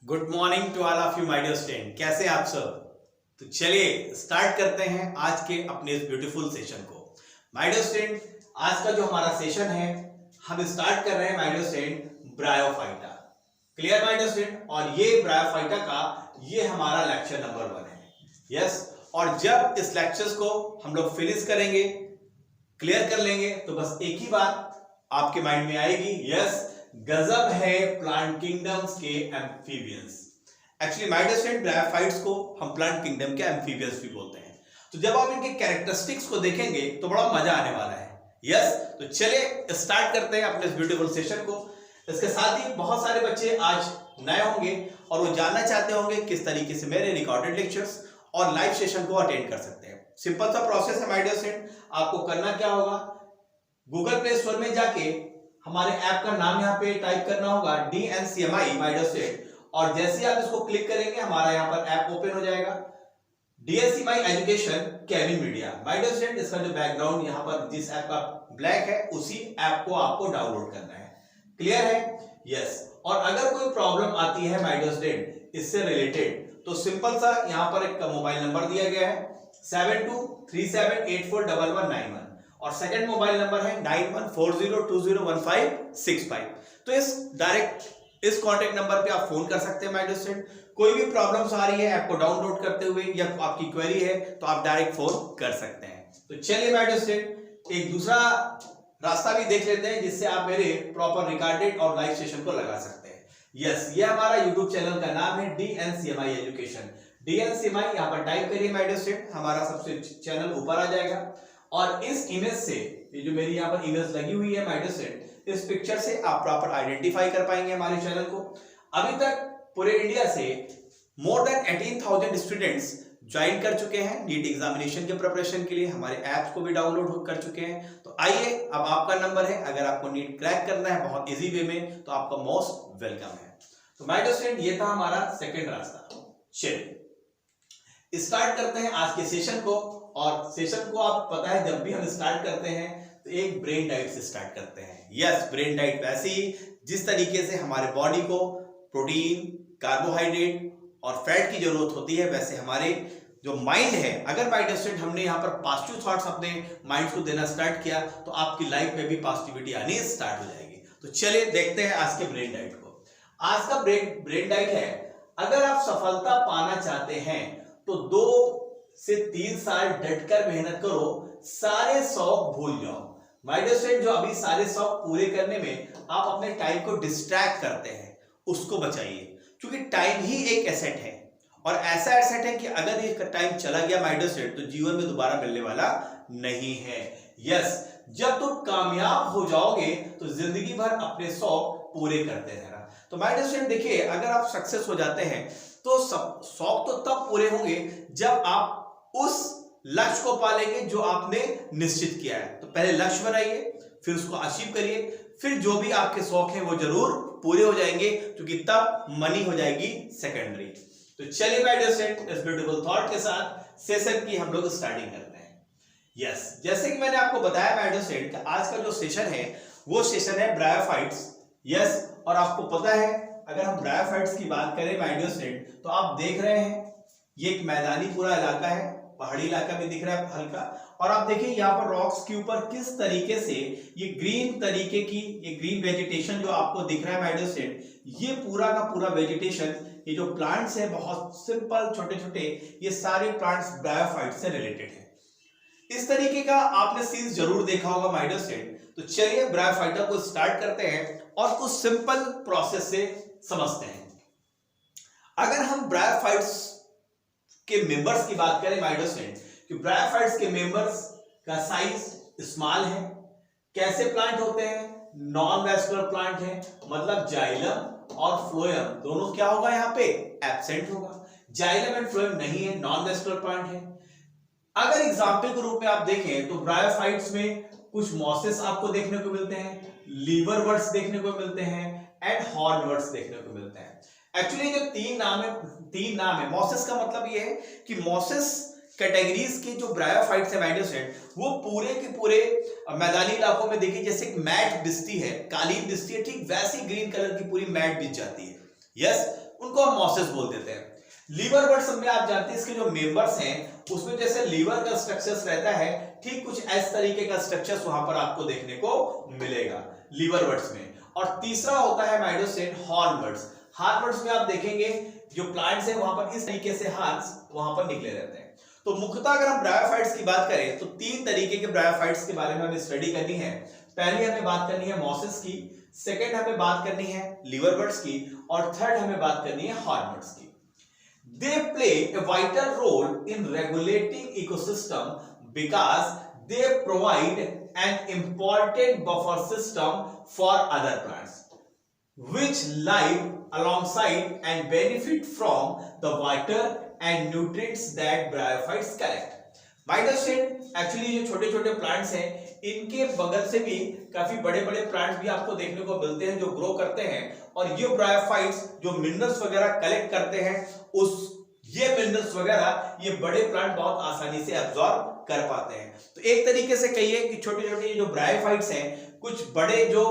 Good morning to all of you my dear student. कैसे हैं आप सब? तो चलिए स्टार्ट करते हैं आज के अपने इस ब्यूटीफुल सेशन को। माय डियर स्टूडेंट, आज का जो हमारा सेशन है हम स्टार्ट कर रहे हैं my dear student bryophyta. Clear my dear student? और ये ब्रायोफाइटा का ये हमारा लेक्चर नंबर 1 है। यस, और जब इस लेक्चर्स को हम लोग फिनिश करेंगे, क्लियर कर लेंगे, तो बस एक ही बात आपके माइंड में आएगी, यस गजब है प्लांट किंगडम्स के amphibians. Actually my dear student, bryophytes को हम प्लांट किंगडम के एम्फीबियंस भी बोलते हैं। तो जब आप इनके कैरेक्टरिस्टिक्स को देखेंगे तो बड़ा मजा आने वाला है। यस, तो चलिए स्टार्ट करते हैं अपने इस ब्यूटीफुल सेशन को। इसके साथ ही बहुत सारे बच्चे आज नए होंगे और वो जानना चाहते होंगे किस तरीके से मेरे रिकॉर्डेड लेक्चर्स और लाइव सेशन को अटेंड कर सकते हैं। सिंपल सा प्रोसेस है माय डियर स्टूडेंट। आपको करना क्या होगा, गूगल प्ले स्टोर में जाके हमारे ऐप का नाम यहाँ पे टाइप करना होगा DNCMI माय डियर स्टूडेंट, और जैसे ही आप इसको क्लिक करेंगे हमारा यहाँ पर ऐप ओपन हो जाएगा। DNCMI education Kevin media. My dear student, इसका जो बैकग्राउंड यहाँ पर जिस ऐप का ब्लैक है उसी ऐप को आपको डाउनलोड करना है। क्लियर है? यस। और अगर कोई प्रॉब्लम आती है माय डियर स्टूडेंट इससे रिलेटेड, तो सिंपल सा यहाँ पर एक मोबाइल नंबर दिया गया है 7237841191 और सेकंड मोबाइल नंबर है 9140201565। तो इस कांटेक्ट नंबर पे आप फोन कर सकते हैं माय डियर स्टूडेंट। कोई भी प्रॉब्लम्स आ रही है ऐप को डाउनलोड करते हुए या आपकी क्वेरी है तो आप डायरेक्ट फोन कर सकते हैं। तो चलिए माय डियर स्टूडेंट एक दूसरा रास्ता भी देख लेते हैं जिससे आप मेरे प्रॉपर रिकॉर्डेड और लाइव सेशन को लगा सकते हैं। यस, ये हमारा यूट्यूब चैनल का नाम है DNCMI एजुकेशन। DNCMI यहाँ पर टाइप करिए माय डियर स्टूडेंट, हमारा सबसे चैनल ऊपर आ जाएगा। और इस इमेज से, ये जो मेरी यहाँ पर इमेज लगी हुई है माय डियर स्टूडेंट, इस पिक्चर से आप प्रॉपर आइडेंटिफाई कर पाएंगे हमारे चैनल को। अभी तक पूरे इंडिया से मोर देन 18,000 स्टूडेंट्स ज्वाइन कर चुके हैं नीट एग्जामिनेशन के प्रिपरेशन के लिए। हमारे ऐप्स को भी डाउनलोड कर चुके हैं। तो आइए, अब आपका नंबर है, अगर आपको नीट क्रैक करना है बहुत इजी वे में तो आपका मोस्ट वेलकम है। तो माय डियर स्टूडेंट, ये था हमारा सेकेंड रास्ता। चलिए स्टार्ट करते हैं आज के सेशन को। और सेशन को आप पता है जब भी हम स्टार्ट करते हैं तो एक ब्रेन डाइट से स्टार्ट करते हैं। यस, ब्रेन डाइट वैसे ही जिस तरीके से हमारे बॉडी को प्रोटीन, कार्बोहाइड्रेट और फैट की जरूरत होती है, वैसे हमारे जो माइंड है, अगर बाय डियर स्टूडेंट हमने यहाँ पर पॉजिटिव थॉट्स अपने माइंड को देना स्टार्ट किया तो आपकी लाइफ में भी पॉजिटिविटी आनी स्टार्ट हो जाएगी। तो चलिए देखते हैं आज के ब्रेन डाइट को। आज का ब्रेन डाइट है, अगर आप सफलता पाना चाहते हैं तो 2 से 3 साल डटकर मेहनत करो, सारे शौक भूल जाओ। माय डियर स्टूडेंट, जो अभी सारे शौक पूरे करने में आप अपने टाइम को डिस्ट्रैक्ट करते हैं उसको बचाइए, क्योंकि टाइम ही एक एसेट है और ऐसा एसेट है कि अगर ये टाइम चला गया माय डियर स्टूडेंट तो जीवन में दोबारा मिलने वाला नहीं है। यस, जब तुम कामयाब हो जाओगे तो जिंदगी भर अपने शौक पूरे करते रहना। तो माय डियर स्टूडेंट देखिए, अगर आप सक्सेस हो जाते हैं तो शौक तो तब पूरे होंगे जब आप उस लक्ष्य को पालेंगे जो आपने निश्चित किया है। तो पहले लक्ष्य बनाइए, फिर उसको अचीव करिए, फिर जो भी आपके शौक हैं वो जरूर पूरे हो जाएंगे, क्योंकि तब मनी हो जाएगी सेकेंडरी। तो चलिए माय डियर स्टूडेंट, इस ब्यूटीफुल थॉट के साथ सेशन की हम लोग स्टार्टिंग करते हैं। यस, जैसे कि मैंने आपको बताया माय डियर स्टूडेंट, आज का जो सेशन है वो सेशन है ब्रायोफाइट्स। यस, और आपको पता है अगर हम ब्रायोफाइट्स की बात करें माय डियर स्टूडेंट, तो आप देख रहे हैं ये एक मैदानी पूरा इलाका है, पहाड़ी इलाका भी दिख रहा है हल्का, और आप देखिए यहाँ पर रॉक्स के ऊपर किस तरीके से ये ग्रीन तरीके की ये ग्रीन वेजिटेशन जो आपको दिख रहा है माय डियर स्टूडेंट, ये पूरा का पूरा वेजिटेशन, ये जो प्लांट्स है बहुत सिंपल छोटे छोटे, ये सारे प्लांट्स ब्रायोफाइट से रिलेटेड है। इस तरीके का आपने सीन्स जरूर देखा होगा माय डियर स्टूडेंट। तो चलिए ब्रायोफाइटा को स्टार्ट करते हैं और कुछ सिंपल प्रोसेस से समझते हैं। अगर हम ब्रायोफाइट्स के मेंबर्स की बात करें माय डियर स्टूडेंट, कि ब्रायोफाइट्स के मेंबर्स का साइज स्मॉल है। कैसे प्लांट होते हैं? नॉन वैस्कुलर प्लांट है, मतलब जाइलम और फ्लोएम दोनों क्या होगा यहाँ पे एब्सेंट होगा। जाइलम एंड फ्लोएम नहीं है, नॉन वैस्कुलर प्लांट है। अगर एग्जाम्पल के रूप में आप देखें तो ब्रायोफाइट्स में कुछ मॉसेस आपको देखने को मिलते हैं, लीवरवर्ट्स देखने को मिलते हैं एंड हॉर्नवर्ट्स देखने को मिलते हैं। एक्चुअली जो तीन नाम है मॉसेस का मतलब ये है कि मॉसेस कैटेगरीज के जो ब्रायोफाइट्स है माय डियर स्टूडेंट, वो पूरे के पूरे मैदानी इलाकों में देखिए जैसे एक मैट बिछती है, कालीन बिछती है, ठीक वैसी ग्रीन कलर की पूरी मैट बिछ जाती है। यस, उनको हम मॉसेस बोल देते हैं। लीवर बर्ड्स में आप जानते हैं इसके जो मेंबर्स हैं उसमें जैसे लीवर का स्ट्रक्चर्स रहता है, ठीक कुछ इस तरीके का स्ट्रक्चर्स वहां पर आपको देखने को मिलेगा लीवर बर्ड्स में। और तीसरा होता है माइडोसेट हॉर्न बर्ड्स। हॉर्न बर्ड्स में आप देखेंगे जो प्लांट्स है वहां पर इस तरीके से हॉर्न्स वहां पर निकले रहते हैं। तो मुख्यतः अगर हम ब्रायोफाइट्स की बात करें तो 3 तरीके के ब्रायोफाइट्स के बारे में हमें स्टडी करनी है। पहली हमें बात करनी है मॉसेस की, सेकंड हमें बात करनी है लीवर बर्ड्स की, और थर्ड हमें बात करनी है हॉर्न बर्ड्स की। They play a vital role in regulating ecosystem because they provide an important buffer system for other plants which live alongside and benefit from the water and nutrients that bryophytes collect. माइडोसेट actually जो छोटे छोटे plants हैं इनके बगल से भी काफी बड़े बड़े प्लांट्स भी आपको देखने को मिलते हैं जो ग्रो करते हैं, और ये ब्रायोफाइट्स जो मिनरल्स वगैरह कलेक्ट करते हैं ये मिनरल्स वगैरह ये बड़े प्लांट बहुत आसानी से एब्जॉर्ब कर पाते हैं। तो एक तरीके से कहिए कि छोटे छोटे जो ब्रायोफाइट्स हैं कुछ बड़े जो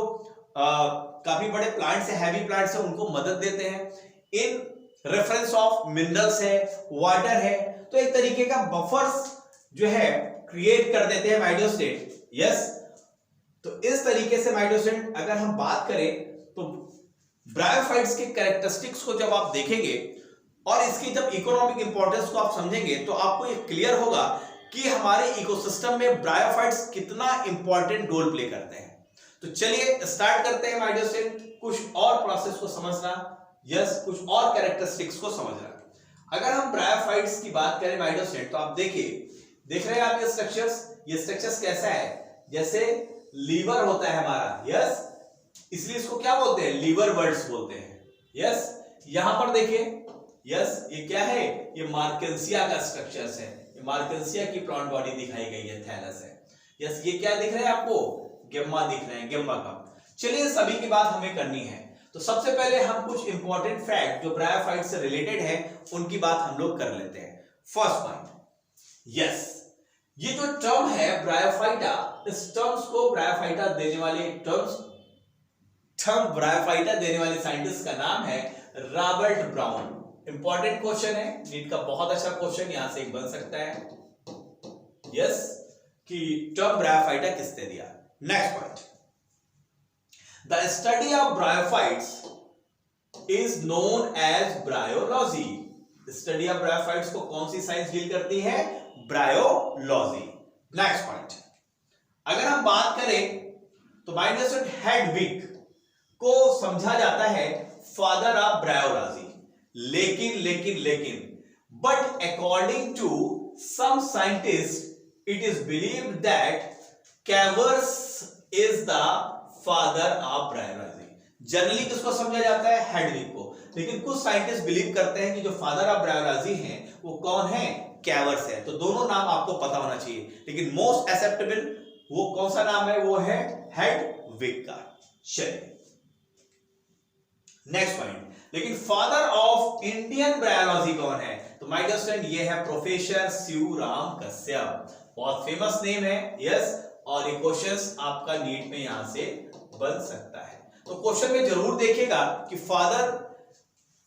काफी बड़े प्लांट्स हैं, हैवी प्लांट्स हैं, उनको मदद देते हैं इन रेफरेंस ऑफ मिनरल्स है, वाटर है। तो एक तरीके का बफर्स जो है क्रिएट कर देते हैं माइडोसेट। यस, तो इस तरीके से माइडोसेट अगर हम बात करें तो ब्रायोफाइट्स के कैरेक्टरिस्टिक्स को जब आप देखेंगे और इसकी जब इकोनॉमिक इंपॉर्टेंस को आप समझेंगे तो आपको ये क्लियर होगा कि हमारे इकोसिस्टम में ब्रायोफाइट्स कितना इंपॉर्टेंट रोल प्ले करते हैं। तो चलिए स्टार्ट करते हैं माइडोसेट कुछ और प्रोसेस को समझना, यस, कुछ और कैरेक्टरिस्टिक्स को समझना। अगर हम ब्रायोफाइट्स की बात करें माइडोसेट तो आप देखिए, देख रहे हैं आप ये स्ट्रक्चर्स कैसा है, जैसे लीवर होता है हमारा, यस, इसलिए इसको क्या बोलते हैं, लीवर बर्ड्स बोलते हैं। यस, यहां पर देखिए, यस, ये क्या है, ये मार्केंसिया का स्ट्रक्चर्स है, ये मार्केंसिया की प्लांट बॉडी दिखाई गई है, थैलस है। यस, ये क्या दिख रहा है आपको, गेम्मा दिख रहे हैं, गेम्मा का। चलिए सभी की बात हमें करनी है, तो सबसे पहले हम कुछ इंपॉर्टेंट फैक्ट जो ब्रायोफाइट से रिलेटेड है उनकी बात हम लोग कर लेते हैं। फर्स्ट पॉइंट, यस, ये जो टर्म है ब्रायोफाइटा, इस टर्म्स को ब्रायोफाइटा देने वाले ब्रायोफाइटा देने वाले साइंटिस्ट का नाम है रॉबर्ट ब्राउन। इंपॉर्टेंट क्वेश्चन है, नीट का बहुत अच्छा क्वेश्चन यहां से बन सकता है, यस, कि टर्म ब्रायोफाइटा किसने दिया। Next point, the study of bryophytes is known as bryology. Study of bryophytes को कौन सी साइंस डील करती है, ब्रायोलॉजी। नेक्स्ट पॉइंट, अगर हम बात करें तो माइडोसेट हेडविग को समझा जाता है फादर ऑफ ब्रायोलॉजी, लेकिन but according to some scientist it is believed that Cavers is the father of bryology. Generally किसको समझा जाता है, हेडविग को, लेकिन कुछ साइंटिस्ट बिलीव करते हैं कि जो फादर ऑफ ब्रायोलॉजी हैं वो कौन है, कैवर्स है। तो दोनों नाम आपको पता होना चाहिए, लेकिन मोस्ट एक्सेप्टेबल वो कौन सा नाम है, वो है हेडविग का। चलिए नेक्स्ट पॉइंट, लेकिन फादर ऑफ इंडियन ब्रायोलॉजी कौन है, तो माय डियर स्टूडेंट ये है प्रोफेसर शिवराम कश्यप। बहुत फेमस नेम है, यस, और ये क्वेश्चंस आपका नीट में यहां से बन सकता है। तो क्वेश्चन में जरूर देखिएगा कि फादर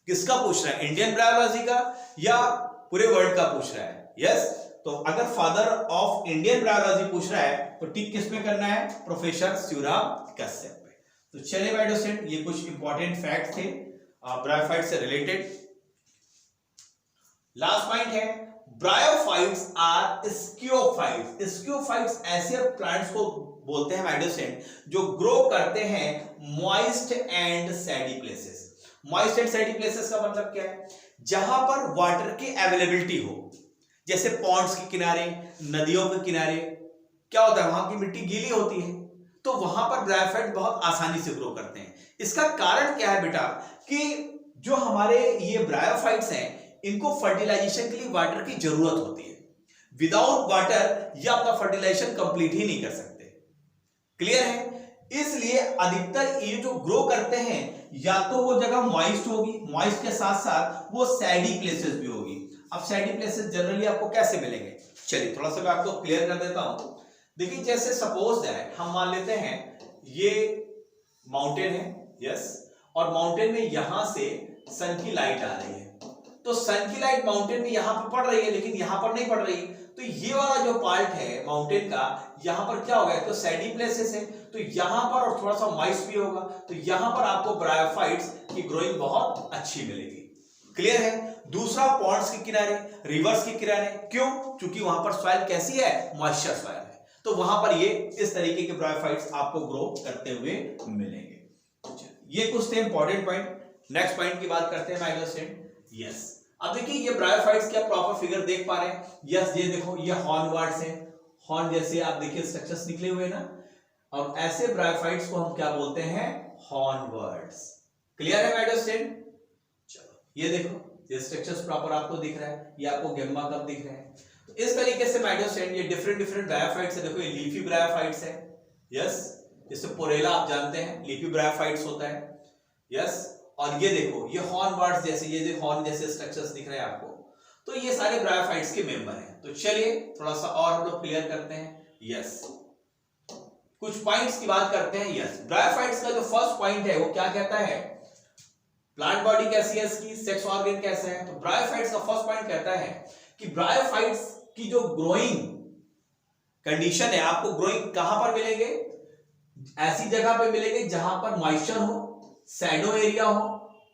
किसका पूछ रहा है, इंडियन ब्रायोलॉजी का या पूरे वर्ल्ड का पूछ रहा है। यस, तो अगर फादर ऑफ इंडियन ब्रायोलॉजी पूछ रहा है तो टिक किस पे करना है, प्रोफेसर शिवराम कश्यप पे। तो चलिए माय डियर स्टूडेंट, ये कुछ इंपॉर्टेंट फैक्ट थे ब्रायोफाइट से रिलेटेड। लास्ट पॉइंट है, ब्रायोफाइट्स आर स्कियोफाइट्स। स्कियोफाइट्स ऐसे प्लांट्स को बोलते हैं माय डियर स्टूडेंट जो ग्रो करते हैं moist and सैडी places. Moist and सैडी places का मतलब क्या है, जहां पर वाटर की अवेलेबिलिटी हो, जैसे पॉन्ड्स के किनारे, नदियों के किनारे क्या होता है, वहां की मिट्टी गीली होती है, तो वहां पर ब्रायोफाइट बहुत आसानी से ग्रो करते हैं। इसका कारण क्या है बेटा, कि जो हमारे ये ब्रायोफाइट्स हैं इनको फर्टिलाइजेशन के लिए वाटर की जरूरत होती है। विदाउट वाटर ये अपना फर्टिलाइजेशन कंप्लीट ही नहीं कर सकते। क्लियर है, इसलिए अधिकतर ये जो ग्रो करते हैं या तो वो जगह मॉइस्ट होगी, मॉइस्ट के साथ साथ वो सैडी प्लेसेस भी होगी। अब सैडी प्लेसेस जनरली आपको कैसे मिलेंगे, चलिए थोड़ा सा मैं आपको क्लियर कर देता हूं। देखिए जैसे सपोज दैट हम मान लेते हैं ये माउंटेन है, यस, और माउंटेन में यहां से सन की लाइट आ रही है, तो सन की लाइट माउंटेन में यहां पर पड़ रही है लेकिन यहां पर नहीं पड़ रही, तो ये वाला जो पार्ट है माउंटेन का, यहां पर क्या होगा, तो सैडी प्लेसेस है, तो यहां पर और थोड़ा सा मॉइस्ट भी होगा, तो यहां पर आपको ब्रायोफाइट्स की ग्रोइंग बहुत अच्छी मिलेगी। क्लियर है। दूसरा पॉन्ड्स के किनारे, रिवर्स के किनारे, क्यों? क्योंकि वहां पर सॉइल कैसी है, मॉइस्चर सॉइल है, तो वहां पर ये इस तरीके के ब्रायोफाइट्स आपको ग्रो करते हुए मिलेंगे। ये कुछ थे इंपॉर्टेंट पॉइंट। नेक्स्ट पॉइंट की बात करते हैं माय डियर स्टूडेंट। यस, अब देखिए ये ब्रायोफाइट्स क्या प्रॉपर फिगर देख पा रहे हैं? यस, ये देखो ये हॉर्न वर्ड्स हैं, हॉर्न जैसे आप देखिए स्ट्रक्चर्स निकले हुए ना, और ऐसे ब्रायोफाइट्स को हम क्या बोलते हैं, हॉर्न वर्ड्स। क्लियर है माय डियर स्टूडेंट? चलो ये देखो ये स्ट्रक्चर्स प्रॉपर आपको दिख रहा है, ये आपको गेम्मा कप दिख रहा है, तो इस तरीके से माय डियर स्टूडेंट ये डिफरेंट ब्रायोफाइट्स है। देखो ये लीफी ब्रायोफाइट्स है, यस, जैसे पोरेला आप जानते हैं लीफी ब्रायोफाइट्स होता है, यस, और ये देखो ये हॉर्न वर्ड्स जैसे, ये जो हॉर्न जैसे स्ट्रक्चर्स दिख रहे हैं आपको, तो ये सारे ब्रायोफाइट्स के मेंबर हैं। तो चलिए थोड़ा सा और हम लोग क्लियर करते हैं। यस, कुछ पॉइंट्स की बात करते हैं। यस, ब्रायोफाइट्स का जो फर्स्ट पॉइंट है वो क्या कहता है, प्लांट बॉडी कैसी है इसकी, सेक्स ऑर्गन कैसे है, तो ब्रायोफाइट्स का फर्स्ट पॉइंट कहता है कि ब्रायोफाइट्स की जो ग्रोइंग कंडीशन है, आपको ग्रोइंग कहां पर मिलेंगे, ऐसी जगह पर मिलेंगे जहां पर मॉइस्चर हो, शैडो एरिया हो,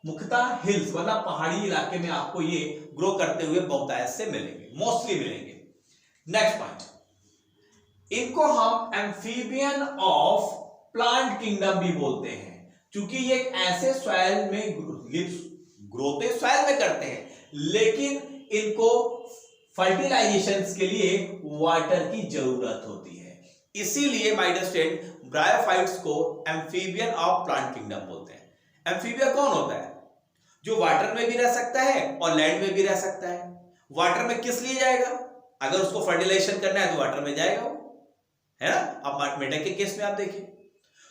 मुख्यतः हिल्स मतलब पहाड़ी इलाके में आपको ये ग्रो करते हुए बहुतायत से मिलेंगे, मोस्टली मिलेंगे। नेक्स्ट पॉइंट, इनको हम एम्फीबियन ऑफ प्लांट किंगडम भी बोलते हैं, क्योंकि ये एक ऐसे सॉइल में ग्रोथ सॉइल में करते हैं, लेकिन इनको फर्टिलाइजेशन के लिए वाटर की जरूरत होती है, इसीलिए माय डियर स्टूडेंट ब्रायोफाइट्स को एम्फीबियन ऑफ प्लांट किंगडम बोलते हैं। एम्फीबिया कौन होता है, जो वाटर में भी रह सकता है और लैंड में भी रह सकता है। वाटर में किस लिए जाएगा, अगर उसको फर्टिलाइजेशन करना है तो वाटर में जाएगा वो, है ना। अब मेढक के केस में आप देखिए,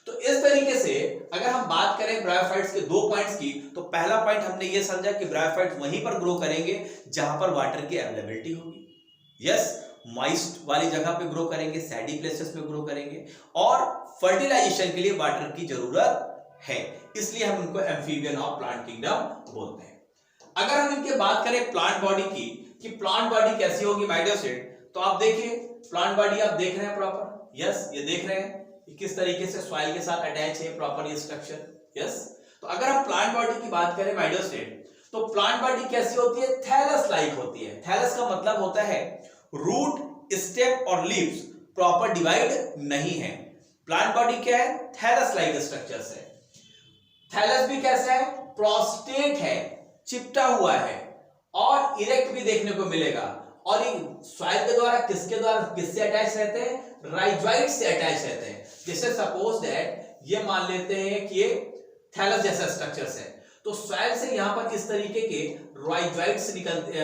तो इस तरीके से अगर हम बात करें ब्रायोफाइट्स के दो पॉइंट्स की, तो पहला पॉइंट हमने ये समझा कि ब्रायोफाइट्स वहीं पर ग्रो करेंगे जहां पर वाटर की अवेलेबिलिटी होगी। यस, मॉइस्ट वाली जगह पे ग्रो करेंगे, सैडी प्लेसेस पे ग्रो करेंगे, और फर्टिलाइजेशन के लिए वाटर की जरूरत है, इसलिए हम इनको एम्फीबियन ऑफ प्लांट किंगडम बोलते हैं। अगर हम इनके बात करें प्लांट बॉडी की, कि प्लांट बॉडी कैसी होगी माय डियर स्टूडेंट, तो आप देखिए प्लांट बॉडी आप देख रहे हैं प्रॉपर, यस, ये देख रहे हैं किस तरीके से सॉइल के साथ अटैच है प्रॉपर ये स्ट्रक्चर। यस, तो अगर हम प्लांट बॉडी की बात करें माय डियर स्टूडेंट, तो प्लांट बॉडी कैसी होती है, थैलस लाइक होती है। थैलस का मतलब होता है रूट, स्टेम और लीव्स प्रॉपर डिवाइड नहीं है। प्लांट बॉडी क्या है, थैलस लाइक स्ट्रक्चर्स है। थैलस भी कैसा है, प्रोस्टेट है, चिपटा हुआ है, और इरेक्ट भी देखने को मिलेगा, और ये सॉइल के द्वारा किससे अटैच रहते हैं, राइजोइड से अटैच रहते हैं। जैसे सपोज दैट ये मान लेते हैं कि ये थैलस जैसा स्ट्रक्चर्स है, तो सॉइल से यहां पर इस तरीके के राइजोइड्स निकलते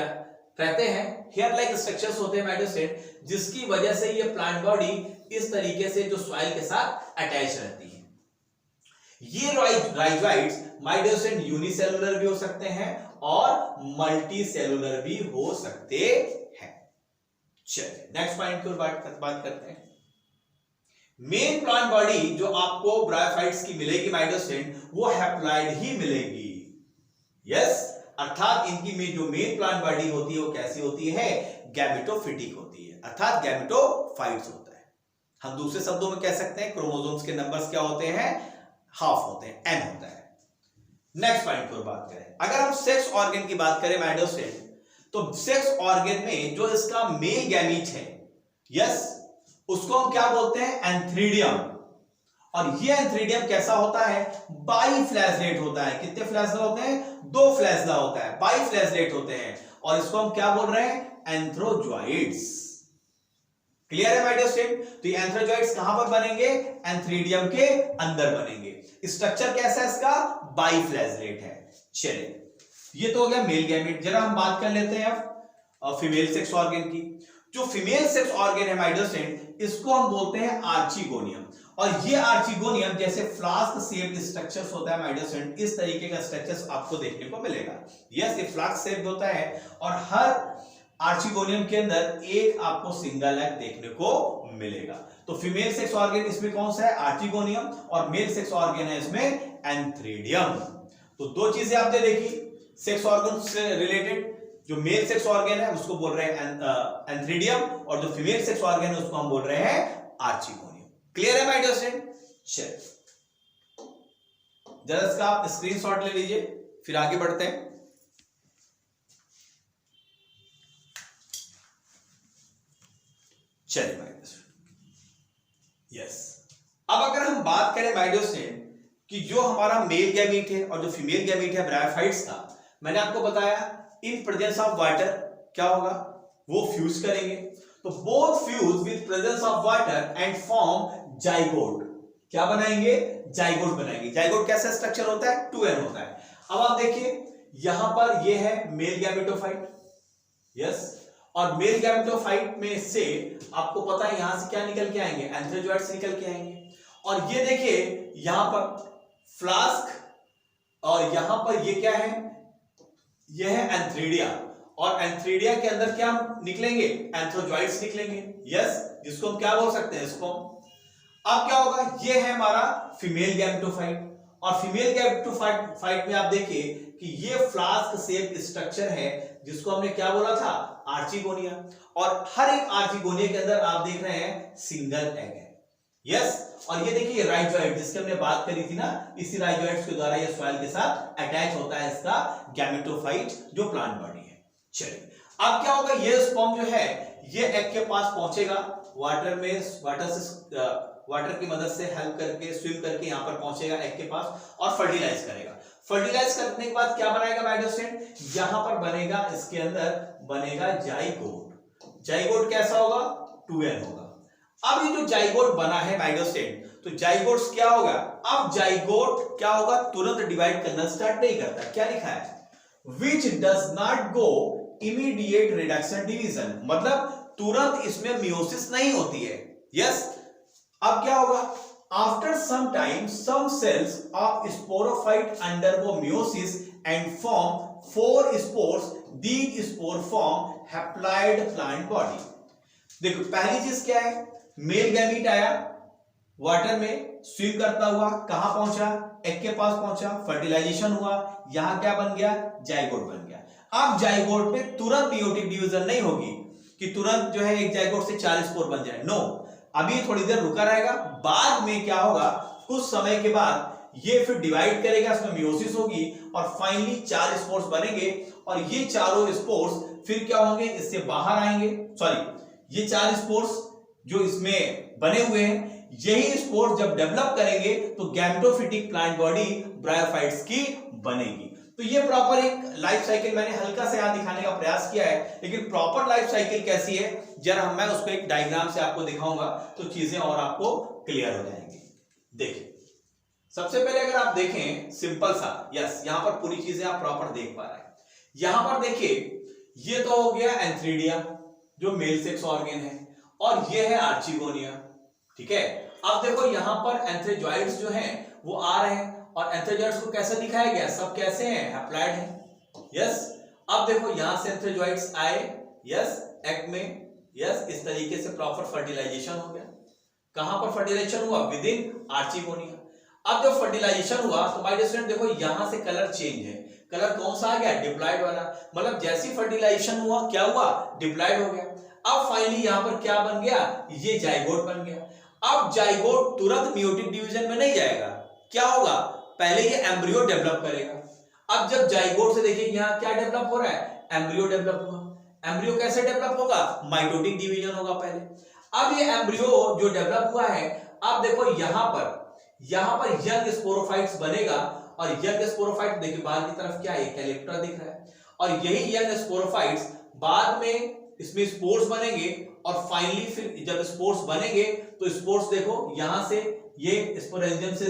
रहते हैं, हेयर लाइक स्ट्रक्चर्स होते हैं मेडिसिन, जिसकी वजह से ये प्लांट बॉडी इस तरीके से जो सॉइल के साथ अटैच रहती है। ये राइजोइड्स माइडोसेंट यूनिसेलुलर भी हो सकते हैं और मल्टी सेलुलर भी हो सकते हैं। चलिए नेक्स्ट पॉइंट की बात करते हैं। मेन प्लांट बॉडी जो आपको ब्रायोफाइट्स की मिलेगी माइडोसेंट, वो हैप्लॉइड ही मिलेगी। यस, अर्थात इनकी में जो मेन प्लांट बॉडी होती है वो कैसी होती है, गैमेटोफिटिक होती है, अर्थात गैमेटोफाइट्स होता है। हम दूसरे शब्दों में कह सकते हैं क्रोमोसोम्स के नंबर्स क्या होते हैं, हाफ होते हैं, n होता है। नेक्स्ट पॉइंट पर बात करें, अगर हम सेक्स ऑर्गन की बात करें माइडोसेंट, तो सेक्स ऑर्गन में जो इसका मेल गैमीट है, यस, उसको हम क्या बोलते हैं, एंथ्रीडियम। और ये एंथ्रीडियम कैसा होता है, बाइफ्लैजेलेट होता है। कितने फ्लैजला होते हैं, 2 फ्लैजला होता है, बाइफ्लैजेलेट होते हैं, और इसको हम क्या बोल रहे हैं, एंथ्रोजॉइड्स। क्लियर है माय डियर स्टूडेंट। तो ये एंथ्रोजॉइड्स कहां पर बनेंगे, एंथ्रीडियम के अंदर बनेंगे। स्ट्रक्चर कैसा है इसका, बाइफ्लैजेलेट है। चलिए ये तो हो गया मेल गैमेट। जरा हम बात कर लेते हैं अब फीमेल सेक्स ऑर्गन की। जो फीमेल सेक्स ऑर्गन है माय डियर स्टूडेंट, इसको हम बोलते हैं आर्चिगोनियम। और ये आर्चिगोनियम जैसे फ्लास्क शेप्ड स्ट्रक्चर्स होता है माय डियर स्टूडेंट, इस तरीके का स्ट्रक्चर्स आपको देखने को मिलेगा। यस, ये फ्लास्क शेप्ड होता है, और हर आर्चिगोनियम के अंदर एक आपको सिंगल एग देखने को मिलेगा। तो फीमेल सेक्स ऑर्गन इसमें कौन सा है, आर्चिगोनियम, और मेल सेक्स ऑर्गन है इसमें एंथ्रीडियम। तो दो चीजें आपने देखी सेक्स ऑर्गन से रिलेटेड, जो मेल सेक्स ऑर्गन है उसको बोल रहे हैं एंथ्रीडियम, और जो फीमेल सेक्स ऑर्गन है उसको हम बोल रहे हैं आर्चिगोनियम। क्लियर है माय डियर स्टूडेंट? चलिए जरा इसका आप स्क्रीनशॉट ले लीजिए, फिर आगे बढ़ते हैं। चलिए माय डियर स्टूडेंट, यस, अब अगर हम बात करें माय डियर स्टूडेंट कि जो हमारा मेल गैमीट है और जो फीमेल गैमीट है ब्रायोफाइट्स का, मैंने आपको बताया इन प्रेजेंस ऑफ वाटर क्या होगा, वो फ्यूज करेंगे। तो both fuse with presence of water and form zygote. क्या बनाएंगे? जाइगोट बनाएंगे। जाइगोट कैसा स्ट्रक्चर होता है? 2n होता है। अब आप देखिए यहां पर ये है मेल गैमेटोफाइट, यस, और मेल गैमेटोफाइट में से आपको पता है यहां से क्या निकल के आएंगे? एंथ्रोजोइड्स निकल के आएंगे। और ये देखिए यहां पर फ्लास्क, और यहां पर ये क्या है? ये है एंथ्रीडिया, और एंथ्रीडिया के अंदर क्या निकलेंगे? एंथ्रोजोइड्स निकलेंगे, यस, जिसको हम क्या बोल सकते हैं इसको। अब क्या होगा? ये है हमारा फीमेल गैमेटोफाइट, और फीमेल गैमेटोफाइट में आप देखिए कि ये फ्लास्क शेप स्ट्रक्चर है जिसको हमने क्या बोला था? आर्चिगोनिया। और हर एक आर्चिगोनिया के अंदर आप देख रहे हैं सिंगल एग है, यस। और ये देखिए राइजोइड जिसकी हमने बात करी थी ना, इसी राइजोइड्स के द्वारा ये सॉइल के साथ अटैच होता है इसका गैमेटोफाइट जो प्लांट बॉडी है। चलिए अब क्या होगा? ये स्पर्म जो है ये एग के पास पहुंचेगा, वाटर में वाटर की मदद से हेल्प करके स्विम करके यहां पर पहुंचेगा एग के पास और फर्टिलाइज करेगा। फर्टिलाइज करने के बाद क्या बनाएगा माय डियर स्टूडेंट? यहां पर बनेगा, इसके अंदर बनेगा जाइगोट। जाइगोट कैसा होगा? 2n होगा। अब ये जो जाइगोट बना है माय डियर स्टूडेंट, तो जाइगोट्स क्या होगा? अब जाइगोट क्या होगा? तुरंत डिवाइड करना स्टार्ट नहीं करता। क्या लिखा है? Which does not go immediate reduction division, मतलब तुरंत इसमें मियोसिस नहीं होती है, यस। अब क्या होगा? After some time, some cells of sporophyte undergo meiosis and form 4 spores. These spores form haploid plant body. देखो पहली चीज क्या है? मेल गैमीट आया, वाटर में स्विम करता हुआ कहां पहुंचा? एग के पास पहुंचा, फर्टिलाइजेशन हुआ, यहां क्या बन गया? जाइगोट बन गया। अब जाइगोट में तुरंत मेयोटिक डिवीजन नहीं होगी कि तुरंत जो है एक जाइगोट से 4 स्पोर बन जाए, नो। अभी थोड़ी देर रुका रहेगा, बाद में क्या होगा? कुछ समय के बाद ये फिर डिवाइड करेगा, इसमें मियोसिस होगी और फाइनली 4 स्पोर्स बनेंगे, और ये चारों स्पोर्स फिर क्या होंगे? इससे बाहर आएंगे, सॉरी, ये 4 स्पोर्स जो इसमें बने हुए हैं, यही स्पोर्स जब डेवलप करेंगे तो गैमेटोफिटिक प्लांट बॉडी ब्रायोफाइट्स की बनेगी। तो ये प्रॉपर एक लाइफ साइकिल मैंने हल्का से यहां दिखाने का प्रयास किया है, लेकिन प्रॉपर लाइफ साइकिल कैसी है जरा मैं उसको एक डायग्राम से आपको दिखाऊंगा तो चीजें और आपको क्लियर हो जाएंगी। देखिए सबसे पहले अगर आप देखें सिंपल सा, यस, यहां पर पूरी चीजें आप प्रॉपर देख पा रहे हैं। यहां पर देखिए ये तो हो गया एंथ्रीडिया जो मेल सेक्स ऑर्गन है, और ये है आर्चिगोनिया, ठीक है। अब देखो यहां पर एंथ्रोजोइड्स जो हैं वो आ रहे हैं, और एंथ्रोजोइड्स को कैसे दिखाया गया? सब कैसे हैं? हैप्लॉइड हैं, यस। अब देखो यहां से एंथ्रोजोइड्स आए, यस, एग में, यस, इस तरीके से प्रॉपर फर्टिलाइजेशन हो गया। कहां पर फर्टिलाइजेशन हुआ? With in archegonia. अब जब फर्टिलाइजेशन हुआ तो माय डियर स्टूडेंट देखो यहां से कलर चेंज है, कलर कौन सा आ गया? डिप्लॉइड वाला, मतलब जैसी फर्टिलाइजेशन हुआ क्या हुआ? डिप्लॉइड हो गया। अब फाइनली यहां पर क्या बन गया? ये जाइगोट बन गया। अब जाइगोट तुरंत मेयोटिक डिवीजन में नहीं जाएगा, क्या होगा? पहले ये एम्ब्रियो डेवलप करेगा। अब जब जाइगोट से देखिए यहां क्या डेवलप हो रहा है? एम्ब्रियो डेवलप हुआ। एम्ब्रियो कैसे डेवलप होगा? माइटोटिक डिवीजन होगा पहले। अब ये एम्ब्रियो जो डेवलप हुआ है, अब देखो यहां पर यंग स्पोरोफाइट्स बनेगा, और यंग स्पोरोफाइट देखिए बाहर की तरफ क्या है? कैलिप्टर दिख रहा है, और यही यंग स्पोरोफाइट्स बाद में इसमें स्पोर्स बनेंगे, और फाइनली फिर जब स्पोर्स बनेंगे तो स्पोर्स देखो यहां से ये स्पोरेंजियम से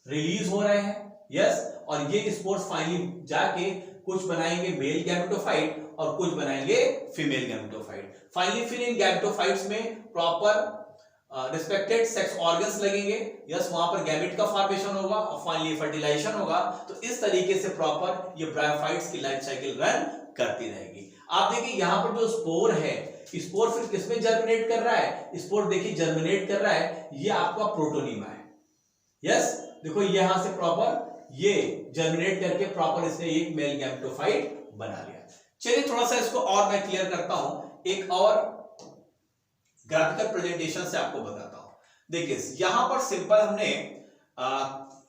रिलीज हो रहे हैं, यस, और ये स्पोर्स फाइनली जाके कुछ बनाएंगे मेल गैमेटोफाइट और कुछ बनाएंगे फीमेल गैमेटोफाइट। फाइनली फिर इन गैमेटोफाइट्स में प्रॉपर रिस्पेक्टेड सेक्स ऑर्गन्स लगेंगे, यस, वहां पर गैमेट का फॉर्मेशन होगा और फाइनली फर्टिलाइजेशन होगा। तो इस तरीके से प्रॉपर ये ब्रायोफाइट्स की लाइफ साइकिल रन करती रहेगी। आप देखिए यहां पर जो स्पोर है, स्पोर फिर किसमें जर्मिनेट कर रहा है? स्पोर देखिए जर्मिनेट कर रहा है, ये आपका प्रोटोनिमा है, यस। देखो यहां से प्रॉपर ये जर्मिनेट करके प्रॉपर इसने एक मेल गैमेटोफाइट बना लिया। चलिए थोड़ा सा इसको और मैं क्लियर करता हूं, एक और ग्राफिकल प्रेजेंटेशन से आपको बताता हूं। देखिए यहां पर सिंपल हमने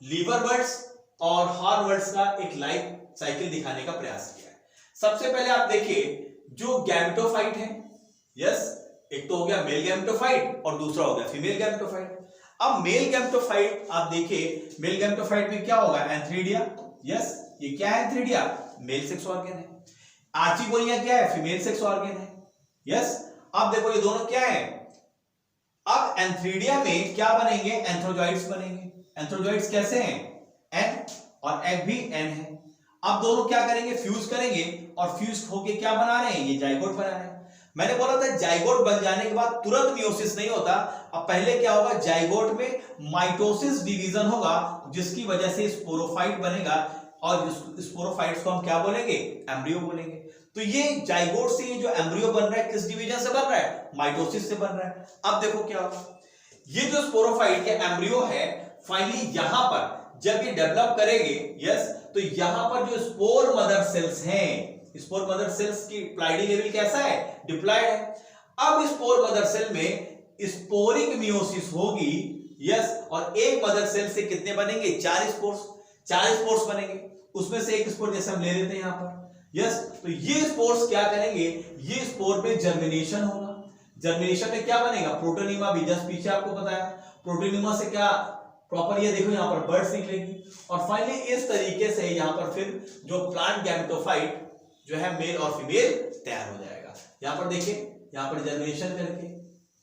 लीवर वर्ड्स और हॉर्न वर्ड्स का एक लाइफ साइकिल दिखाने का प्रयास किया है। सबसे पहले आप देखिए जो गैमेटोफाइट है, यस, एक तो हो गया मेल गैमेटोफाइट और दूसरा हो गया फीमेल गैमेटोफाइट। अब मेल गैमेटोफाइट आप देखिए, मेल गैमेटोफाइट में क्या होगा, एंथ्रीडिया, यस, ये क्या है एंथ्रीडिया, मेल सेक्स ऑर्गन है। आर्चिगोनिया क्या है, फीमेल सेक्स ऑर्गन है, यस। अब देखो ये दोनों क्या है, अब एंथ्रीडिया में क्या बनेंगे, एंथ्रोजॉइड्स बनेंगे। एंथ्रोजॉइड्स कैसे हैं, एन, और एग भी एन है। अब दोनों क्या करेंगे, फ्यूज करेंगे, और फ्यूज होके क्या बना रहे हैं, ये जाइगोट बना रहे हैं। मैंने बोला था जाइगोट बन जाने के बाद तुरंत मियोसिस नहीं होता, अब पहले क्या होगा, जाइगोट में माइटोसिस डिवीजन होगा, जिसकी वजह से स्पोरोफाइट बनेगा, और स्पोरोफाइट्स को हम क्या बोलेंगे, एम्ब्रियो बोलेंगे। तो ये जाइगोट से ये जो एम्ब्रियो बन रहा है किस डिवीजन से बन रहा है, माइटोसिस से बन रहा है। अब देखो क्या होगा, ये जो स्पोरोफाइट या एम्ब्रियो है, फाइनली यहां पर जब ये डेवलप करेंगे, यस, तो यहां पर जो स्पोर मदर सेल्स हैं, स्पोर मदर सेल्स की प्लाइडी लेवल कैसा है, डिप्लॉयड है। अब स्पोर मदर सेल में स्पोरिक मियोसिस होगी, यस, और एक मदर सेल से कितने बनेंगे, 4 स्पोर्स बनेंगे। उसमें से एक स्पोर जैसे हम ले लेते हैं यहां पर, यस, तो ये स्पोर्स क्या करेंगे, ये स्पोर में जर्मिनेशन होगा। जर्मिनेशन में क्या बनेगा, प्रोटोनिमा भी, जस्ट पीछे आपको बताया, प्रोटोनिमा से क्या प्रॉपर, ये देखो यहां पर बर्ड्स निकलेगी, और फाइनली इस तरीके से यहां पर फिर जो प्लांट गैमेटोफाइट जो है मेल और फीमेल तैयार हो जाएगा। यहां पर देखिए, यहां पर जर्मिनेशन करके,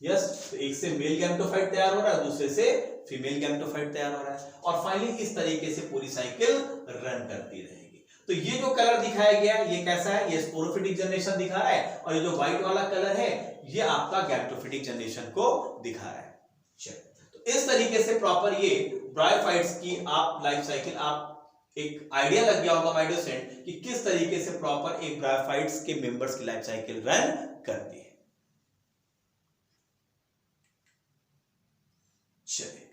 यस, तो एक से मेल गैमेटोफाइट तैयार हो रहा है, दूसरे से फीमेल गैमेटोफाइट तैयार हो रहा है, और फाइनली इस तरीके से पूरी साइकिल रन करती रहेगी। तो ये जो कलर दिखाया गया है, ये कैसा है, ये स्पोरोफिटिक जनरेशन दिखा रहा है, और ये जो व्हाइट वाला कलर है, ये आपका गैमेटोफिटिक जनरेशन को दिखा रहा है। चलिए, तो इस तरीके से प्रॉपर ये ब्रायोफाइट्स की आप लाइफ साइकिल, आप एक आइडिया लग गया होगा माय डियर स्टूडेंट कि किस तरीके से प्रॉपर एक ब्रायोफाइट्स के मेंबर्स की लाइफ साइकिल रन करती है। चलिए,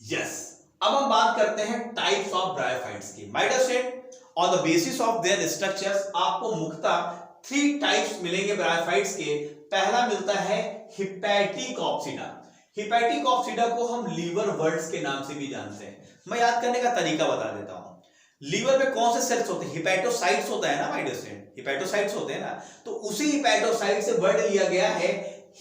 यस, अब हम बात करते हैं टाइप्स ऑफ ब्रायोफाइट्स की। My dear student, on the basis of their structures आपको मुख्यतः 3 टाइप्स मिलेंगे ब्रायोफाइट्स के। पहला मिलता है हिपैटिक ऑप्सिडा। हिपैटिक ऑप्सिडा को हम लीवर वर्ड्स के नाम से भी जानते हैं। मैं याद करने का तरीका बता देता हूं। लीवर में कौन से सेल्स होते हैं, हिपैटोसाइट्स होता है ना माय डियर स्टूडेंट, हिपैटोसाइट्स होते हैं ना, तो उसी हिपैटोसाइट से वर्ड लिया गया है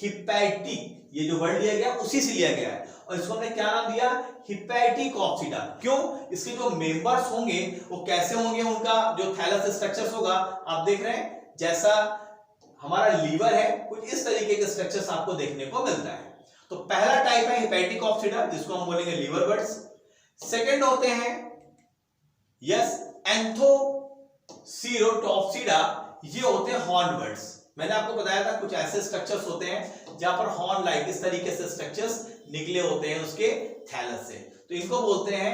हिपैटिक। ये जो वर्ड लिया गया उसी से लिया गया है, और इसको हमने क्या नाम दिया, हिपैटिक ऑप्सिडा। क्यों, इसके जो मेंबर्स होंगे वो कैसे होंगे, उनका जो थैलस स्ट्रक्चर्स होगा, आप देख रहे हैं जैसा हमारा लीवर है, कुछ इस तरीके के स्ट्रक्चर्स आपको देखने को मिलता है। तो पहला टाइप है हिपैटिक ऑप्सिडा, जिसको हम बोलेंगे लीवर वर्ड्स। सेकंड होते हैं यस एंथोसीरोटॉप्सिडा, ये होते हैं हॉर्न वर्ड्स। मैंने आपको बताया था कुछ ऐसे स्ट्रक्चर्स होते हैं जहां पर हॉर्न लाइक इस तरीके से स्ट्रक्चर्स निकले होते हैं उसके थैलस से, तो इनको बोलते हैं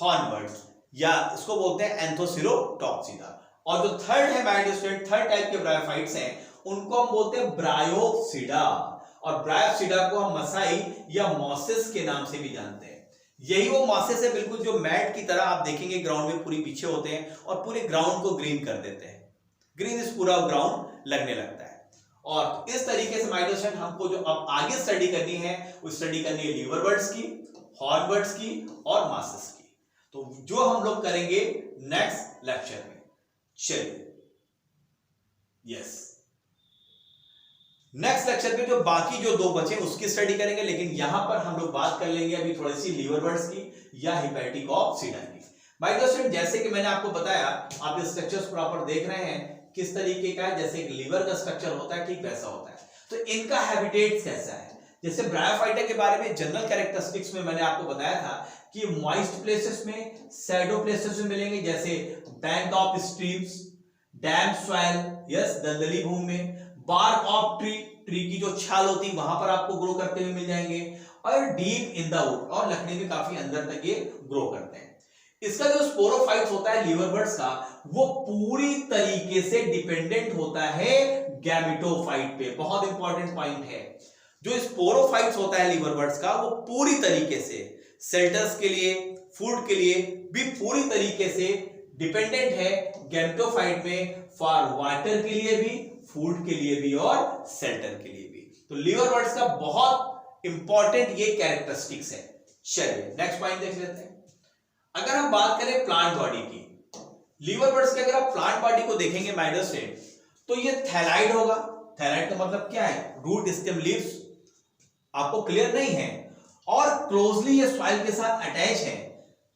हॉर्न वर्ड्स, या इसको बोलते हैं एंथोसीरोटॉप्सिडा। और जो थर्ड है my dear student, third type के ब्रायोफाइट्स हैं, उनको हम बोलते हैं ब्रायोप्सिडा, और ब्रायोप्सिडा को हम मसाई या मॉसिस के नाम से भी जानते हैं। यही वो मॉसिस है बिल्कुल जो मैट की तरह आप देखेंगे ग्राउंड में पूरी पीछे होते हैं और पूरे ग्राउंड को ग्रीन कर देते हैं, ग्रीन इस पूरा ग्राउंड लगने लगता है। और इस तरीके से माय डियर स्टूडेंट, हमको जो अब आगे स्टडी करनी है वो स्टडी करनी है लीवर वर्ड्स की, हॉर्न वर्ड्स की और मॉसिस की, तो जो हम लोग करेंगे नेक्स्ट लेक्चर में। चलिए, यस, नेक्स्ट लेक्चर में जो बाकी जो 2 बचे उसकी स्टडी करेंगे, लेकिन यहां पर हम लोग बात कर लेंगे अभी थोड़ी सी लीवर वर्ड्स की या हिपैटिक ऑप्सिडा की। माय डियर स्टूडेंट, जैसे कि मैंने आपको बताया, आप ये स्ट्रक्चर्स प्रॉपर देख रहे हैं किस तरीके का है, जैसे एक लीवर का स्ट्रक्चर होता है ठीक वैसा होता है। तो इनका हैबिटेट कैसा है, जैसे ब्रायोफाइटा के बारे में जनरल कैरेक्टरिस्टिक्स में मैंने आपको बताया था कि मॉइस्ट प्लेसेस में, शैडो प्लेसेस में मिलेंगे, जैसे bank of streams, dam soil, yes, दलदली भूमि में, बार्क ऑफ ट्री की जो छाल होती है वहां पर आपको ग्रो करते हुए मिल जाएंगे, और डीप इन द वुड, और लकड़ी में काफी अंदर तक ये ग्रो करते हैं। इसका जो स्पोरोफाइट्स होता है लीवर वर्ड्स का, वो पूरी तरीके से डिपेंडेंट होता है गैमेटोफाइट पे। बहुत इंपॉर्टेंट पॉइंट है, जो स्पोरोफाइट्स होता है लीवर वर्ड्स का, वो पूरी तरीके से शेल्टर्स के लिए, फूड के लिए भी पूरी तरीके से डिपेंडेंट है गैमेटोफाइट में फॉर वाटर के लिए भी, फूड के लिए भी और शेल्टर के लिए भी। तो लीवर बर्ड्स का बहुत इंपॉर्टेंट ये कैरेक्टरिस्टिक्स है। चलिए नेक्स्ट पॉइंट देख लेते हैं। अगर हम बात करें प्लांट बॉडी की, लीवर बर्ड्स के अगर आप प्लांट बॉडी को देखेंगे माय डियर स्टूडेंट, तो ये थैलाइड होगा। थैलाइड का मतलब क्या है? Root, stem, leaves. आपको क्लियर नहीं है? और क्लोजली ये सॉइल के साथ अटैच है।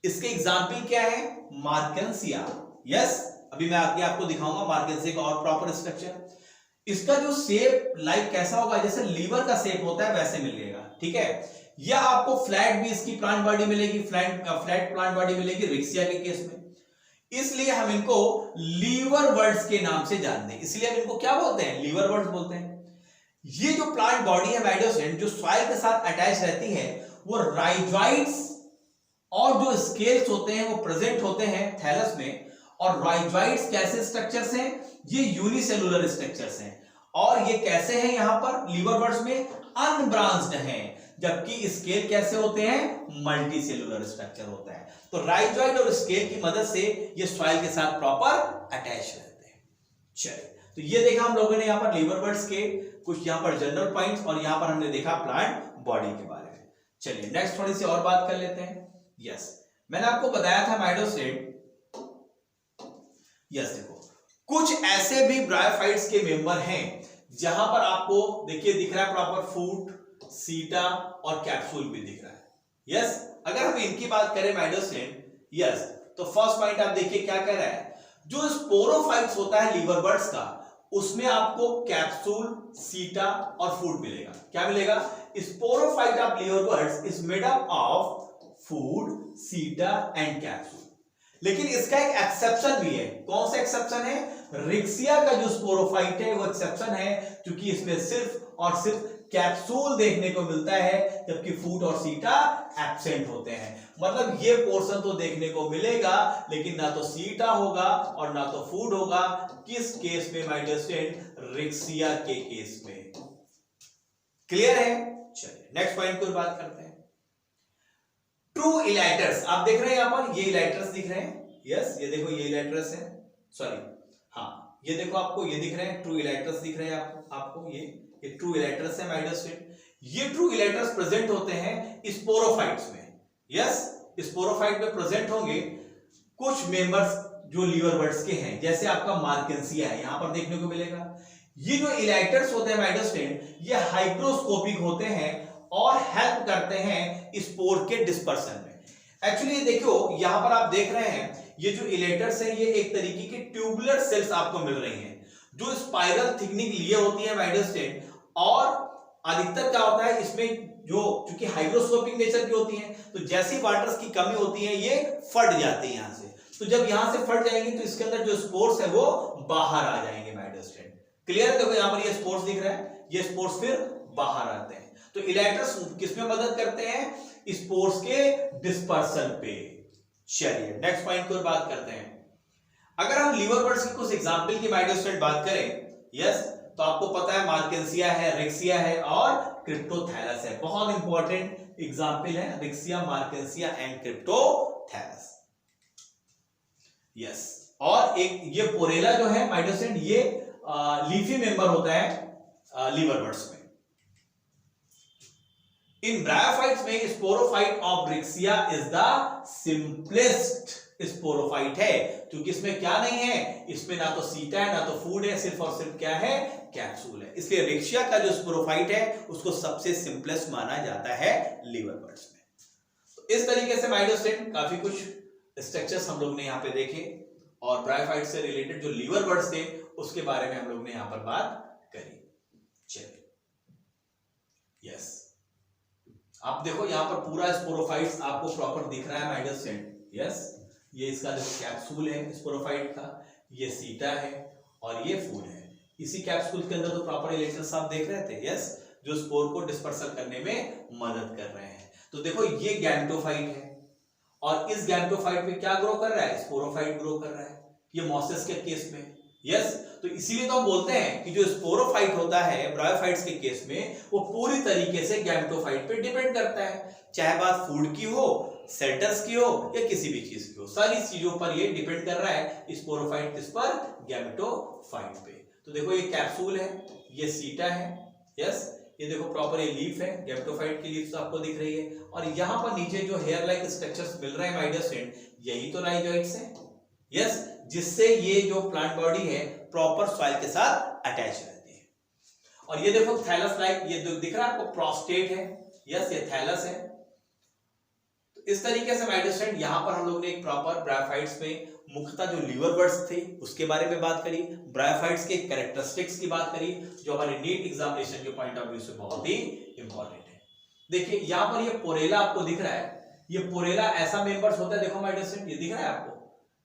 इसके एग्जाम्पल क्या है? मार्केंसिया। यस, अभी मैं आगे आपको दिखाऊंगा मार्केंसिया का और प्रॉपर स्ट्रक्चर। इसका जो शेप लाइक कैसा होगा, जैसे लीवर का शेप होता है वैसे मिलेगा, ठीक है। या आपको फ्लैट भी इसकी प्लांट बॉडी मिलेगी, फ्लैट प्लांट बॉडी मिलेगी रिक्सिया के केस में। इसलिए हम इनको लीवर बर्ड्स के नाम से जानते हैं, इसलिए हम इनको क्या बोलते हैं? लीवर बर्ड्स बोलते हैं। ये जो प्लांट बॉडी है माय डियर स्टूडेंट, जो सॉइल के साथ अटैच रहती है, वो राइजॉइड्स और जो स्केल्स होते हैं वो प्रेजेंट होते हैं थैलस में। और राइजॉइड्स कैसे स्ट्रक्चर्स हैं? ये यूनिसेलुलर स्ट्रक्चर्स हैं। और ये कैसे हैं? यहां पर लीवर बर्ड्स में अनब्रांच्ड हैं, जबकि स्केल कैसे होते हैं? मल्टी सेलुलर स्ट्रक्चर होता है। तो राइजॉइड और स्केल की मदद से ये सॉइल के साथ प्रॉपर अटैच रहते हैं। चलिए, तो ये देखा हम लोगों ने यहां पर लीवर बर्ड्स के कुछ यहां पर जनरल पॉइंट्स, और यहां पर हमने देखा प्लांट बॉडी के बारे में। चलिए नेक्स्ट थोड़ी सी और बात कर लेते हैं। यस, मैंने आपको बताया था माय डियर स्टूडेंट, यस देखो कुछ ऐसे भी ब्रायोफाइट्स के मेंबर हैं जहां पर आपको देखिए दिख रहा है प्रॉपर फूट, सीटा और कैप्सूल भी दिख रहा है। यस, अगर हम इनकी बात करें माय डियर स्टूडेंट, यस, तो फर्स्ट पॉइंट आप देखिए क्या कह रहा है, जो स्पोरोफाइट्स होता है लीवर बर्ड्स का, उसमें आपको कैप्सूल, सीटा और फूड मिलेगा। क्या मिलेगा? Sporophyte of liverworts is made up of food, seta and capsule. लेकिन इसका एक एक्सेप्शन भी है। कौन सा एक्सेप्शन है? रिक्सिया का जो स्पोरोफाइट है वो एक्सेप्शन है, क्योंकि इसमें सिर्फ और सिर्फ कैप्सूल देखने को मिलता है, जबकि फूड और सीटा एब्सेंट होते हैं। मतलब ये पोर्शन तो देखने को मिलेगा, लेकिन ना तो सीटा होगा और ना तो फूड होगा। किस केस में माय डियर स्टूडेंट? रिक्सिया के केस में। क्लियर है? चलिए नेक्स्ट पॉइंट की बात करते हैं। ट्रू इलाइटर्स, आप देख रहे हैं यहां पर, ये इलाइटर्स दिख रहे हैं। यस, ये देखो ये इलाइटर्स है, सॉरी हाँ, ये देखो आपको ये दिख रहे हैं, ट्रू इलाइटर्स दिख रहे हैं आपको ये ट्रू इलाइटर्स है माय डियर स्टूडेंट। ये ट्रू इलाइटर्स प्रेजेंट होते हैं स्पोरोफाइट्स में। यस, स्पोरोफाइट में प्रेजेंट होंगे कुछ मेंबर्स जो लीवर बर्ड्स के हैं, जैसे आपका मार्केंसिया है, यहां पर देखने को मिलेगा। ये जो इलाइटर्स होते हैं माय डियर स्टूडेंट, ये हाइग्रोस्कोपिक होते हैं और हेल्प करते हैं स्पोर के डिस्पर्सन में। एक्चुअली देखो यहां पर आप देख रहे हैं, ये जो इलेटर्स है ये एक तरीके की ट्यूबुलर सेल्स आपको मिल रही हैं, जो स्पाइरल थिकनिंग लिए होती है माय डियर स्टूडेंट। और अधिकतर क्या होता है इसमें, जो चूंकि हाइग्रोस्कोपिक नेचर की होती है, तो जैसी वाटर्स की कमी होती है ये फट जाती है यहां से। तो जब यहां से फट जाएंगे तो इसके अंदर जो स्पोर्स है वो बाहर आ जाएंगे माय डियर स्टूडेंट। क्लियर है? देखो यहां पर ये स्पोर्स दिख रहा है, ये स्पोर्स फिर बाहर आते हैं। तो इलाइटर्स किसमें मदद करते हैं? स्पोर्स के डिस्पर्सन पे। चलिए नेक्स्ट पॉइंट की बात करते हैं। अगर हम लीवर बर्ड्स की कुछ एग्जांपल की माय डियर स्टूडेंट बात करें, यस, तो आपको पता है मार्केंसिया है, रिक्सिया है और क्रिप्टोथैलस है। बहुत इंपॉर्टेंट एग्जांपल है रिक्सिया, मार्केंसिया एंड क्रिप्टोथैलस। यस, और एक ये पोरेला जो है माय डियर स्टूडेंट, ये लीफी मेंबर होता है लीवर बर्ड्स में। इन ब्रायोफाइट्स में sporophyte of Riccia is the simplest sporophyte है, क्योंकि इसमें क्या नहीं है, इसमें ना तो सीटा है ना तो फूड है, सिर्फ और सिर्फ क्या है? कैप्सूल है। इसलिए रिक्सिया का जो स्पोरोफाइट है उसको सबसे सिंपलेस्ट माना जाता है लीवर बर्ड्स में। तो इस तरीके से माय डियर स्टूडेंट काफी कुछ स्ट्रक्चर्स हम लोग ने यहाँ पे देखे, और ब्रायोफाइट से रिलेटेड जो लीवर बर्ड्स थे उसके बारे में हम लोग ने यहाँ पर बात करी। चलिए, यस, आप देखो यहां पर पूरा स्पोरोफाइट्स आपको प्रॉपर दिख रहा है माय डियर स्टूडेंट। यस, ये इसका जो कैप्सूल है स्पोरोफाइट का, ये सीटा है और ये फूड है। इसी कैप्सूल के अंदर तो प्रॉपर इलेक्ट्रॉन्स आप देख रहे थे, यस, जो स्पोर को डिस्पर्सल करने में मदद कर रहे हैं। तो देखो ये गैमेटोफाइट है, और इस गैमेटोफाइट में क्या ग्रो कर रहा है? स्पोरोफाइट ग्रो कर रहा है, ये मॉसेस के केस में। यस, तो इसीलिए तो हम बोलते हैं कि जो स्पोरोफाइट होता है ब्रायोफाइट्स के केस में, वो पूरी तरीके से गैमेटोफाइट पे डिपेंड करता है, चाहे बात फूड की हो सेल्टर्स की हो या किसी भी चीज की हो, सारी चीजों पर ये डिपेंड कर रहा है स्पोरोफाइट किस पर, गैमेटोफाइट पे। तो देखो ये कैप्सूल है, ये सीटा है, यस, ये देखो प्रॉपर ये लीफ है, गैमेटोफाइट की लीफ आपको दिख रही है, और यहां पर नीचे जो हेयर लाइक स्ट्रक्चर्स मिल रहे हैं माय डियर स्टूडेंट, यही तो राइजोइड्स हैं, यस, जिससे ये जो प्लांट बॉडी है प्रॉपर सॉइल के साथ अटैच रहती है। और ये देखो थैलस लाइक, ये दिख रहा है आपको, प्रोस्टेट है, यस, ये थैलस है। तो इस तरीके से माय डियर स्टूडेंट यहां पर हम लोग ने एक प्रॉपर ब्रायोफाइट्स में मुख्यतः जो लीवर बर्ड्स थे उसके बारे में बात करी, ब्रायोफाइट्स के कैरेक्टरिस्टिक्स की बात करी, जो हमारे नीट एग्जामिनेशन के पॉइंट ऑफ व्यू से बहुत ही इंपॉर्टेंट है। देखिए यहां पर ये पोरेला आपको दिख रहा है, ये पोरेला ऐसा मेंबर्स होता है, देखो माय डियर स्टूडेंट ये दिख रहा है आपको,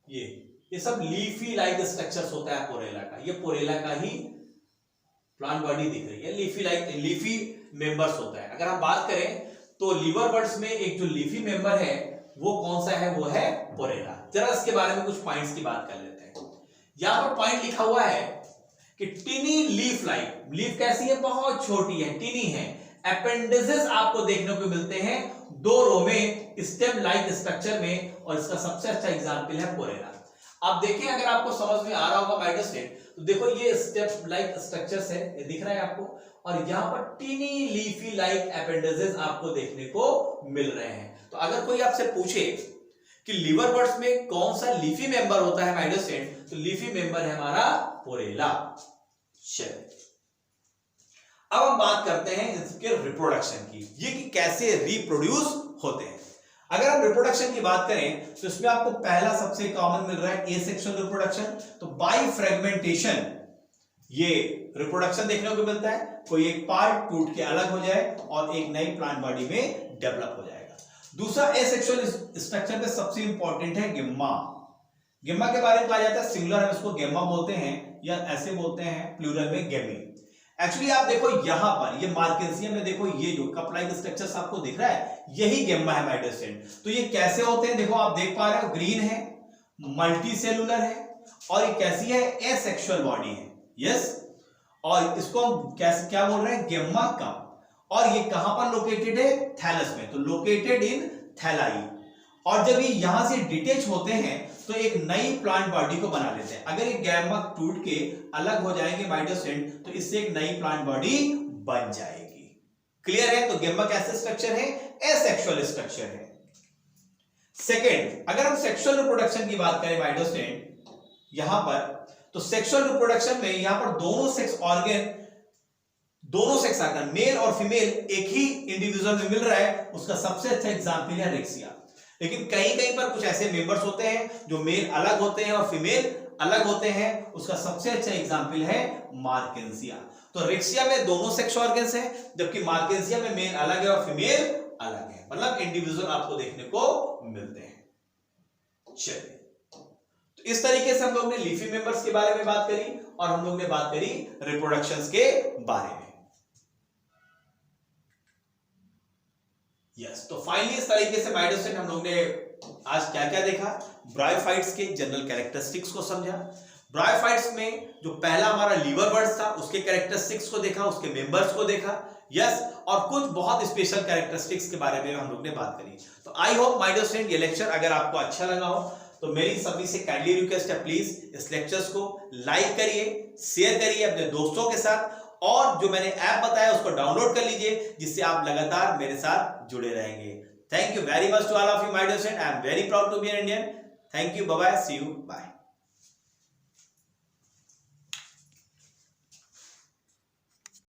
ये सब लीफी लाइक स्ट्रक्चर्स होता है पोरेला का, ये पोरेला का ही प्लांट बॉडी दिख रही है, लीफी मेंबर्स होता है। अगर हम बात करें तो लीवर बर्ड्स में एक जो लीफी मेंबर है वो कौन सा है, वो है पोरेला। जरा इसके बारे में कुछ पॉइंट्स की बात कर लेते हैं। यहां पर पॉइंट लिखा हुआ है कि टिनी लीफ लाइक, लीफ कैसी है, बहुत छोटी है, टिनी है। अपेंडिसेस आपको देखने को मिलते हैं 2 रो में स्टेम लाइक स्ट्रक्चर में, और इसका सबसे अच्छा एग्जांपल है पोरेला। आप देखें अगर आपको समझ में आ रहा होगा माय डियर स्टूडेंट, तो देखो ये स्टेम लाइक स्ट्रक्चर्स है, ये दिख रहा है आपको, और यहां पर टिनी लीफी लाइक अपेंडिसेस आपको देखने को मिल रहे हैं। तो अगर कोई आपसे पूछे कि लीवर बर्ड्स में कौन सा लीफी मेंबर होता है माय डियर स्टूडेंट, तो लीफी मेंबर है हमारा पोरेला। चलिए अब हम बात करते हैं इसके रिप्रोडक्शन की, ये कि कैसे रिप्रोड्यूस होते हैं। अगर हम रिप्रोडक्शन की बात करें तो इसमें आपको पहला सबसे कॉमन मिल रहा है एसेक्सुअल रिप्रोडक्शन। तो बाय फ्रेगमेंटेशन ये रिप्रोडक्शन देखने को मिलता है, कोई एक पार्ट टूट के अलग हो जाए और एक नई प्लांट बॉडी में डेवलप हो जाएगा। दूसरा एसेक्सुअल स्ट्रक्चर में सबसे इंपॉर्टेंट है गेम्मा। गेम्मा के बारे में कहा जाता है, सिंगुलर हम इसको गेम्मा बोलते हैं या ऐसे बोलते हैं प्लूरल में गेमी। एक्चुअली आप देखो यहां पर ये मार्केंसियम में देखो ये जो कप लाइक स्ट्रक्चर्स आपको दिख रहा है यही गेम्मा है माय डियर स्टूडेंट। तो ये कैसे होते हैं, देखो आप देख पा रहे हो, ग्रीन है, मल्टी सेलुलर है, और ये कैसी है, एसेक्सुअल बॉडी है, यस। और इसको हम कैसे क्या बोल रहे हैं, गेम्मा कप। और ये कहां पर लोकेटेड है, थैलस में, तो लोकेटेड इन थैलाई। और जब ये यहां से डिटेच होते हैं तो एक नई प्लांट बॉडी को बना लेते हैं। अगर ये गेम्मा टूट के अलग हो जाएंगे माय डियर स्टूडेंट तो इससे एक नई प्लांट बॉडी बन जाएगी। क्लियर है? तो गेम्मा कैसे स्ट्रक्चर है, एसेक्सुअल स्ट्रक्चर है। सेकेंड, अगर हम सेक्सुअल रिप्रोडक्शन की बात करें माय डियर स्टूडेंट यहां पर, तो सेक्सुअल रिप्रोडक्शन में यहां पर दोनों सेक्स ऑर्गन मेल और फीमेल एक ही इंडिविजुअल में मिल रहा है, उसका सबसे अच्छा एग्जांपल है रेक्सिया। लेकिन कहीं कहीं पर कुछ ऐसे मेंबर्स होते हैं जो मेल अलग होते हैं और फीमेल अलग होते हैं, उसका सबसे अच्छा एग्जांपल है मार्केंसिया। तो रेक्सिया में दोनों सेक्स ऑर्गन्स हैं, जबकि मार्केंसिया में मेल अलग है और फीमेल अलग है, मतलब इंडिविजुअल आपको देखने को मिलते हैं। चलिए, तो इस तरीके से हम लोग ने लीफी मेंबर्स के बारे में बात करी और हम लोग ने बात करी रिप्रोडक्शंस के बारे में। यस, तो फाइनली इस तरीके से माय डियर स्टूडेंट हम लोग ने आज क्या क्या देखा, ब्रायोफाइट्स के जनरल कैरेक्टरिस्टिक्स को समझा। ब्रायोफाइट्स में जो पहला हमारा लीवर बर्ड्स था उसके कैरेक्टरिस्टिक्स को देखा, उसके मेंबर्स को देखा, यस, और कुछ बहुत स्पेशल कैरेक्टरिस्टिक्स के बारे में हम लोग ने बात करी। तो I hope my dear student ये लेक्चर अगर आपको अच्छा लगा हो तो मेरी सभी से काइंडली रिक्वेस्ट है, प्लीज इस लेक्चर्स को लाइक करिए, शेयर करिए अपने दोस्तों के साथ, और जो मैंने ऐप बताया उसको डाउनलोड कर लीजिए, जिससे आप लगातार मेरे साथ जुड़े रहेंगे। Thank you very much to all of you my dear student, I am very proud to be an Indian. Thank you, bye bye, see you, bye.